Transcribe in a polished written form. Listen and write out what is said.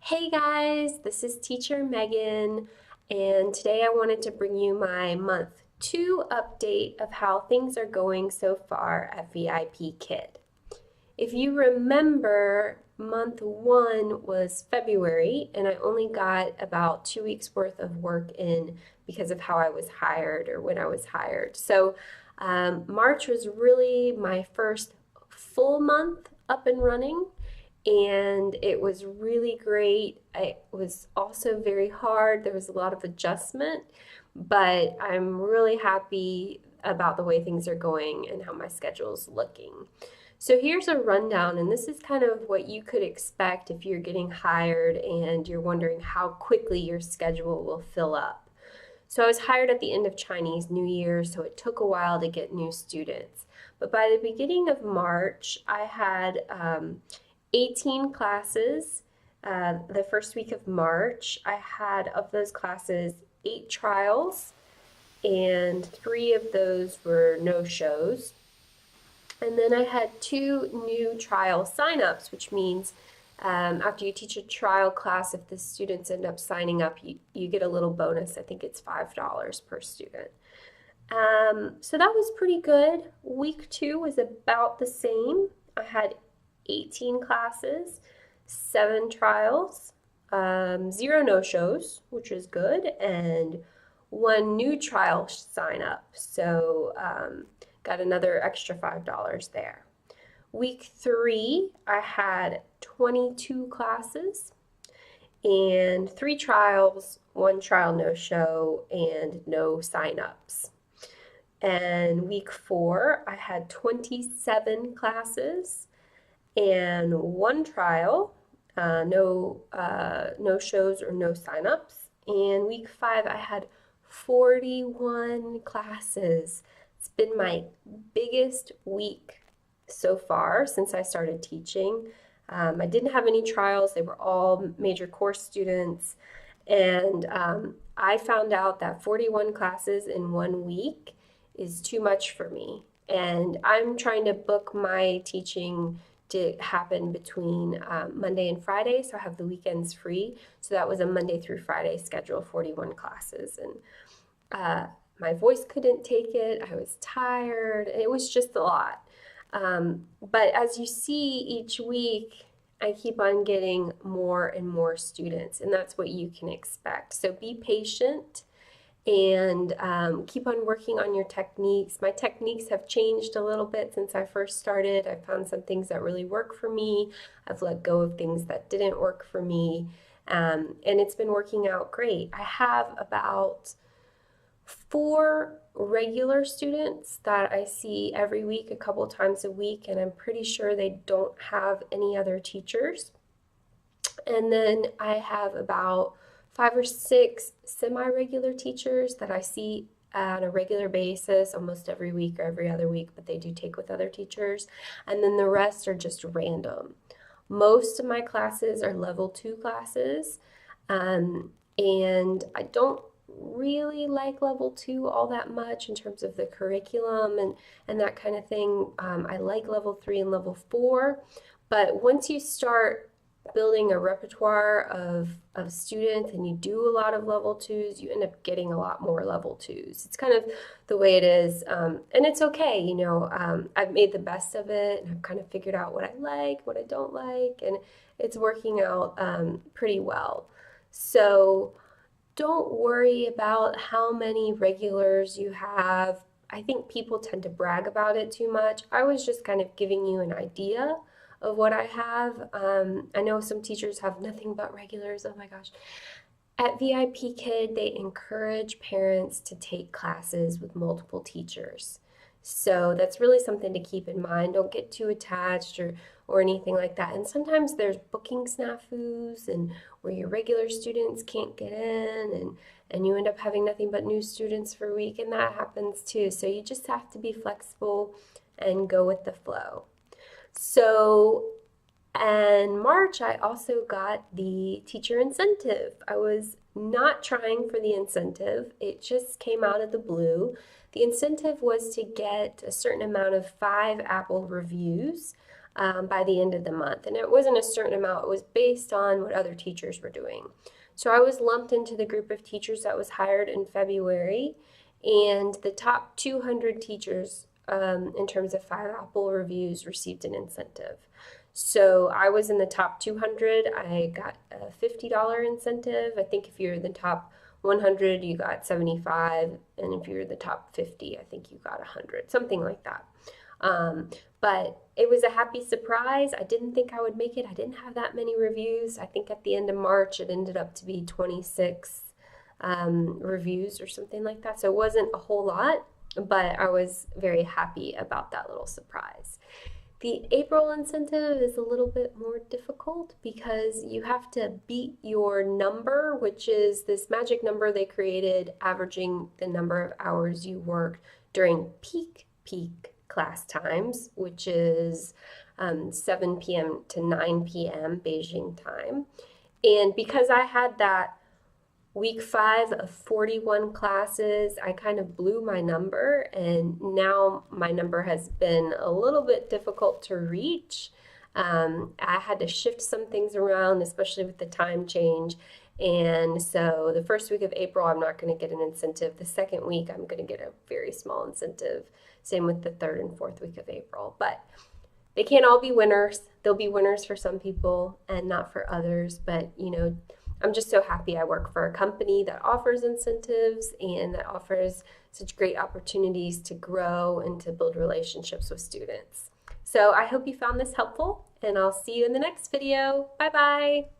Hey guys, this is Teacher Megan, and today I wanted to bring you my month 2 update of how things are going so far at VIPKID. If you remember, month 1 was February, and I only got about 2 weeks worth of work in because of how I was hired or when I was hired. So March was really my first full month up and running, and it was really great. It was also very hard. There was a lot of adjustment, but I'm really happy about the way things are going and how my schedule is looking. So here's a rundown, and this is kind of what you could expect if you're getting hired and you're wondering how quickly your schedule will fill up. So I was hired at the end of Chinese New Year, so it took a while to get new students. But by the beginning of March, I had 18 classes. The first week of March, I had of those classes 8 trials, and 3 of those were no-shows. And then I had 2 new trial signups, which means after you teach a trial class, if the students end up signing up, you get a little bonus. I think it's $5 per student. So that was pretty good. Week 2 was about the same. I had 18 classes, 7 trials, 0 no-shows, which is good, and 1 new trial sign up. So got another extra $5 there. Week 3, I had 22 classes and 3 trials, 1 trial no-show, and no sign-ups. And week 4, I had 27 classes and 1 trial, no shows or no signups. And week 5, I had 41 classes. It's been my biggest week so far since I started teaching. I didn't have any trials. They were all major course students. And I found out that 41 classes in 1 week is too much for me. And I'm trying to book my teaching to happen between Monday and Friday, so I have the weekends free. So that was a Monday through Friday schedule, 41 classes. And my voice couldn't take it. I was tired. It was just a lot. But as you see each week, I keep on getting more and more students, and that's what you can expect. So be patient and keep on working on your techniques. My techniques have changed a little bit since I first started. I found some things that really work for me. I've let go of things that didn't work for me, and it's been working out great. I have about 4 regular students that I see every week, a couple times a week, and I'm pretty sure they don't have any other teachers. And then I have about 5 or 6 semi-regular teachers that I see on a regular basis, almost every week or every other week, but they do take with other teachers. And then the rest are just random. Most of my classes are level 2 classes, and I don't really like level 2 all that much in terms of the curriculum and that kind of thing. I like level 3 and level 4, but once you start building a repertoire of students and you do a lot of level 2s, you end up getting a lot more level 2s. It's kind of the way it is, and it's okay, you know. I've made the best of it, and I've kind of figured out what I like, what I don't like, and it's working out pretty well. So don't worry about how many regulars you have. I think people tend to brag about it too much. I was just kind of giving you an idea of what I have. I know some teachers have nothing but regulars. Oh my gosh. At VIPKID, they encourage parents to take classes with multiple teachers. So that's really something to keep in mind. Don't get too attached or anything like that. And sometimes there's booking snafus and where your regular students can't get in, and you end up having nothing but new students for a week, and that happens too. So you just have to be flexible and go with the flow. So in March, I also got the teacher incentive. I was not trying for the incentive. It just came out of the blue. The incentive was to get a certain amount of 5 Apple reviews by the end of the month. And it wasn't a certain amount, it was based on what other teachers were doing. So I was lumped into the group of teachers that was hired in February, and the top 200 teachers in terms of 5-Apple reviews received an incentive. So I was in the top 200. I got a $50 incentive. I think if you're in the top 100, you got 75, and if you're the top 50, I think you got 100, something like that. But it was a happy surprise. I didn't think I would make it. I didn't have that many reviews. I think at the end of March, it ended up to be 26 reviews or something like that. So it wasn't a whole lot, but I was very happy about that little surprise. The April incentive is a little bit more difficult because you have to beat your number, which is this magic number they created averaging the number of hours you worked during peak class times, which is 7 p.m. to 9 p.m. Beijing time. And because I had that week 5 of 41 classes, I kind of blew my number, and now my number has been a little bit difficult to reach. I had to shift some things around, especially with the time change. And so the first week of April, I'm not going to get an incentive. The second week, I'm going to get a very small incentive. Same with the third and fourth week of April. But they can't all be winners. There'll be winners for some people and not for others. But, you know, I'm just so happy I work for a company that offers incentives and that offers such great opportunities to grow and to build relationships with students. So I hope you found this helpful, and I'll see you in the next video. Bye-bye.